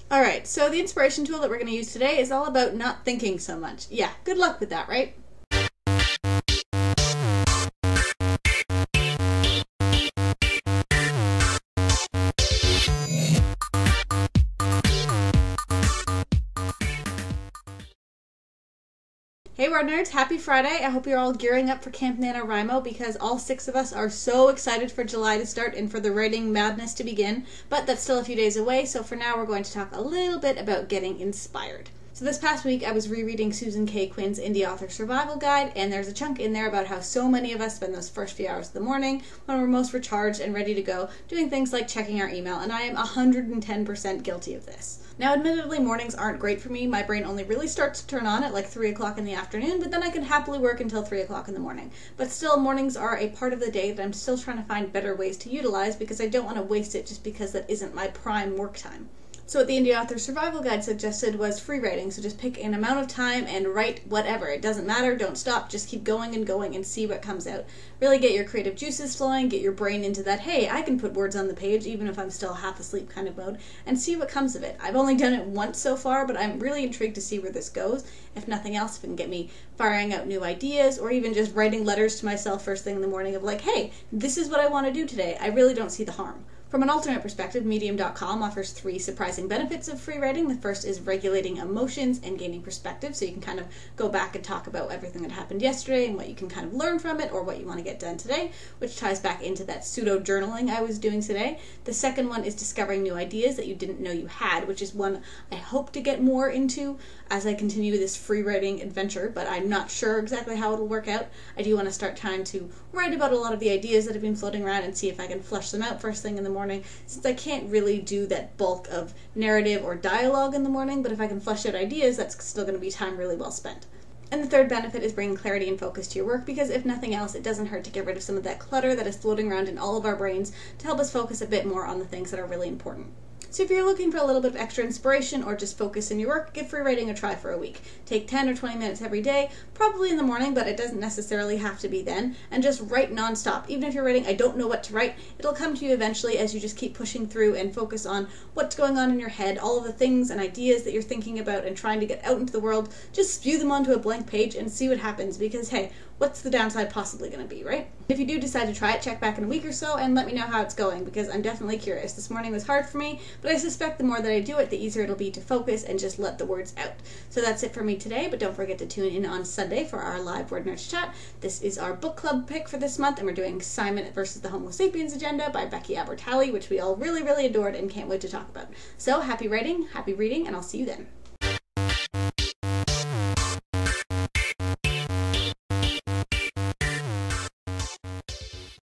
Alright, so the inspiration tool that we're going to use today is all about not thinking so much. Yeah, good luck with that, right? Hey WordNerds, happy Friday. I hope you're all gearing up for Camp NaNoWriMo because all 6 of us are so excited for July to start and for the writing madness to begin, but that's still a few days away, so for now we're going to talk a little bit about getting inspired. So this past week I was rereading Susan K. Quinn's Indie Author Survival Guide, and there's a chunk in there about how so many of us spend those first few hours of the morning when we're most recharged and ready to go doing things like checking our email, and I am 110% guilty of this. Now, admittedly, mornings aren't great for me. My brain only really starts to turn on at like 3 o'clock in the afternoon, but then I can happily work until 3 o'clock in the morning. But still, mornings are a part of the day that I'm still trying to find better ways to utilize because I don't want to waste it just because that isn't my prime work time. So what the Indie Author Survival Guide suggested was free writing, so just pick an amount of time and write whatever. It doesn't matter, don't stop, just keep going and see what comes out. Really get your creative juices flowing, get your brain into that, hey, I can put words on the page even if I'm still half asleep kind of mode, and see what comes of it. I've only done it once so far, but I'm really intrigued to see where this goes. If nothing else, if it can get me firing out new ideas, or even just writing letters to myself first thing in the morning of like, hey, this is what I want to do today. I really don't see the harm. From an alternate perspective, Medium.com offers 3 surprising benefits of free writing. The first is regulating emotions and gaining perspective, so you can kind of go back and talk about everything that happened yesterday and what you can kind of learn from it or what you want to get done today, which ties back into that pseudo-journaling I was doing today. The second one is discovering new ideas that you didn't know you had, which is one I hope to get more into as I continue this free writing adventure, but I'm not sure exactly how it'll work out. I do want to start trying to write about a lot of the ideas that have been floating around and see if I can flesh them out first thing in the morning, since I can't really do that bulk of narrative or dialogue in the morning, but if I can flesh out ideas, that's still going to be time really well spent. And the third benefit is bringing clarity and focus to your work, because if nothing else, it doesn't hurt to get rid of some of that clutter that is floating around in all of our brains to help us focus a bit more on the things that are really important. So if you're looking for a little bit of extra inspiration or just focus in your work, give free writing a try for a week. Take 10 or 20 minutes every day, probably in the morning, but it doesn't necessarily have to be then, and just write nonstop. Even if you're writing, I don't know what to write, it'll come to you eventually as you just keep pushing through and focus on what's going on in your head, all of the things and ideas that you're thinking about and trying to get out into the world. Just spew them onto a blank page and see what happens, because hey, what's the downside possibly going to be, right? If you do decide to try it, check back in a week or so and let me know how it's going, because I'm definitely curious. This morning was hard for me, but I suspect the more that I do it, the easier it'll be to focus and just let the words out. So that's it for me today, but don't forget to tune in on Sunday for our live WordNerds chat. This is our book club pick for this month, and we're doing Simon versus the Homo Sapiens Agenda by Becky Albertalli, which we all really, really adored and can't wait to talk about. So happy writing, happy reading, and I'll see you then.